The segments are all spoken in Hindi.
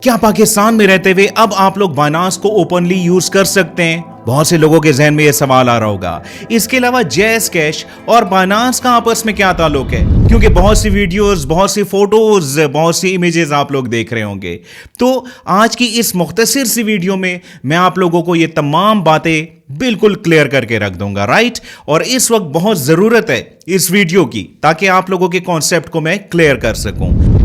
क्या पाकिस्तान में रहते हुए अब आप लोग बाइनांस को ओपनली यूज कर सकते हैं? बहुत से लोगों के जहन में यह सवाल आ रहा होगा। इसके अलावा जैज़ कैश और बाइनांस का आपस में क्या ताल्लुक है? क्योंकि बहुत सी वीडियोस, बहुत सी फोटोज, बहुत सी इमेजेस आप लोग देख रहे होंगे। तो आज की इस मुख्तसर सी वीडियो में मैं आप लोगों को ये तमाम बातें बिल्कुल क्लियर करके रख दूंगा, राइट? और इस वक्त बहुत जरूरत है इस वीडियो की, ताकि आप लोगों के कॉन्सेप्ट को मैं क्लियर कर सकूं।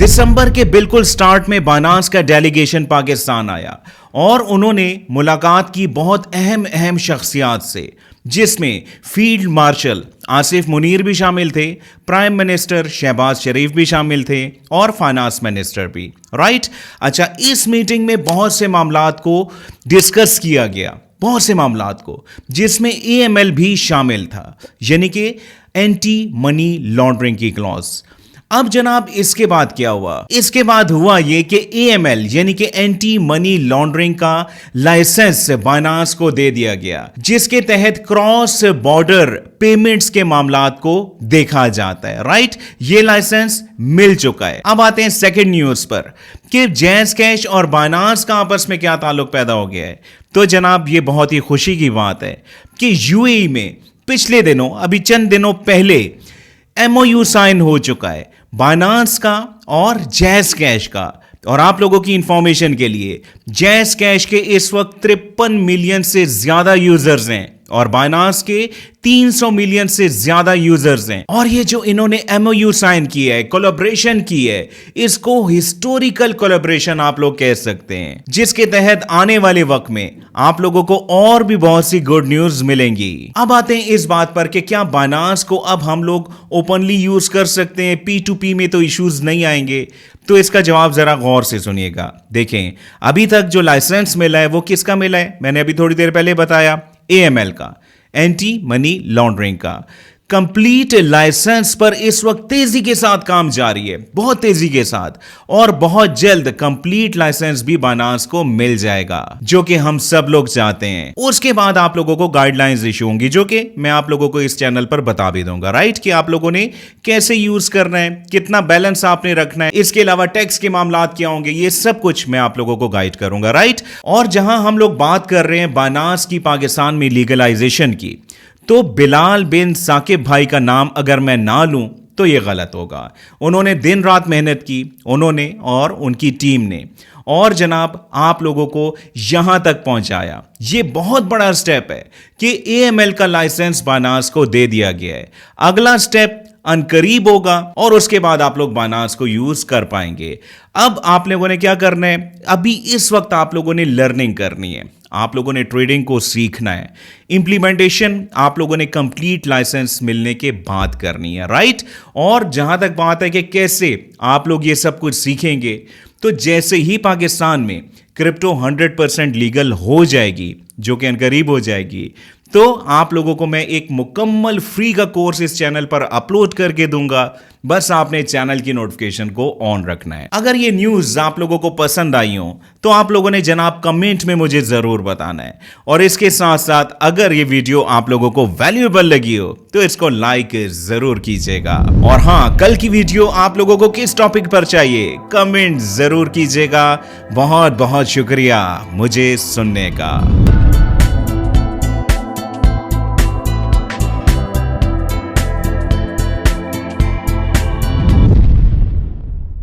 दिसंबर के बिल्कुल स्टार्ट में बाइनांस का डेलीगेशन पाकिस्तान आया और उन्होंने मुलाकात की बहुत अहम शख्सियात से, जिसमें फील्ड मार्शल आसिफ मुनीर भी शामिल थे, प्राइम मिनिस्टर शहबाज शरीफ भी शामिल थे और फाइनेंस मिनिस्टर भी, राइट? अच्छा, इस मीटिंग में बहुत से मामलात को डिस्कस किया गया, बहुत से मामलात को, जिसमें AML भी शामिल था, यानी कि एंटी मनी लॉन्ड्रिंग की क्लॉज। अब जनाब, इसके बाद क्या हुआ? इसके बाद हुआ यह कि AML यानी कि एंटी मनी लॉन्ड्रिंग का लाइसेंस बाइनांस को दे दिया गया, जिसके तहत क्रॉस बॉर्डर पेमेंट्स के मामलात को देखा जाता है, राइट? ये लाइसेंस मिल चुका है। अब आते हैं सेकंड न्यूज पर कि जैज़ कैश और बाइनांस का आपस में क्या ताल्लुक पैदा हो गया है। तो जनाब, ये बहुत ही खुशी की बात है कि UAE में पिछले दिनों, अभी चंद दिनों पहले MOU साइन हो चुका है बाइनांस का और जैज़ कैश का। और आप लोगों की इंफॉर्मेशन के लिए, जैज़ कैश के इस वक्त 53 मिलियन से ज्यादा यूजर्स हैं और बाइनांस के 300 मिलियन से ज्यादा यूजर्स हैं। और ये जो इन्होंने MOU साइन किया है, कोलैबोरेशन की है, इसको हिस्टोरिकल कोलैबोरेशन आप लोग कह सकते हैं, जिसके तहत आने वाले वक्त में आप लोगों को और भी बहुत सी गुड न्यूज मिलेंगी। अब आते हैं इस बात पर कि क्या बाइनांस को अब हम लोग ओपनली यूज कर सकते हैं, P2P में तो इश्यूज नहीं आएंगे? तो इसका जवाब जरा गौर से सुनिएगा। देखें, अभी तक जो लाइसेंस मिला है वो किसका मिला है? मैंने अभी थोड़ी देर पहले बताया, AML का, एंटी मनी लॉन्ड्रिंग का। कंप्लीट लाइसेंस पर इस वक्त तेजी के साथ काम जारी है, बहुत तेजी के साथ, और बहुत जल्द कंप्लीट लाइसेंस भी बाइनांस को मिल जाएगा, जो कि हम सब लोग चाहते हैं। उसके बाद आप लोगों को गाइडलाइंस इशू होंगी, जो कि मैं आप लोगों को इस चैनल पर बता भी दूंगा, राइट? कि आप लोगों ने कैसे यूज करना है, कितना बैलेंस आपने रखना है, इसके अलावा टैक्स के मामला क्या होंगे, ये सब कुछ मैं आप लोगों को गाइड करूंगा, राइट? और जहां हम लोग बात कर रहे हैं बाइनांस की पाकिस्तान में लीगलाइजेशन की, तो बिलाल बिन साकिब भाई का नाम अगर मैं ना लूं तो यह गलत होगा। उन्होंने दिन रात मेहनत की, उन्होंने और उनकी टीम ने, और जनाब आप लोगों को यहां तक पहुंचाया। यह बहुत बड़ा स्टेप है कि AML का लाइसेंस बाइनांस को दे दिया गया है। अगला स्टेप अनकरीब होगा और उसके बाद आप लोग बाइनांस को यूज कर पाएंगे। अब आप लोगों ने क्या करना है? अभी इस वक्त आप लोगों ने लर्निंग करनी है, आप लोगों ने ट्रेडिंग को सीखना है, इंप्लीमेंटेशन आप लोगों ने कंप्लीट लाइसेंस मिलने के बाद करनी है, राइट? और जहां तक बात है कि कैसे आप लोग ये सब कुछ सीखेंगे, तो जैसे ही पाकिस्तान में क्रिप्टो 100% लीगल हो जाएगी, जो कि अनकरीब हो जाएगी, तो आप लोगों को मैं एक मुकम्मल फ्री का कोर्स इस चैनल पर अपलोड करके दूंगा। बस आपने चैनल की नोटिफिकेशन को ऑन रखना है। अगर ये न्यूज आप लोगों को पसंद आई हो तो आप लोगों ने जनाब कमेंट में मुझे जरूर बताना है। और इसके साथ साथ अगर ये वीडियो आप लोगों को वैल्यूएबल लगी हो तो इसको लाइक जरूर कीजिएगा। और हाँ, कल की वीडियो आप लोगों को किस टॉपिक पर चाहिए, कमेंट जरूर कीजिएगा। बहुत बहुत शुक्रिया मुझे सुनने का।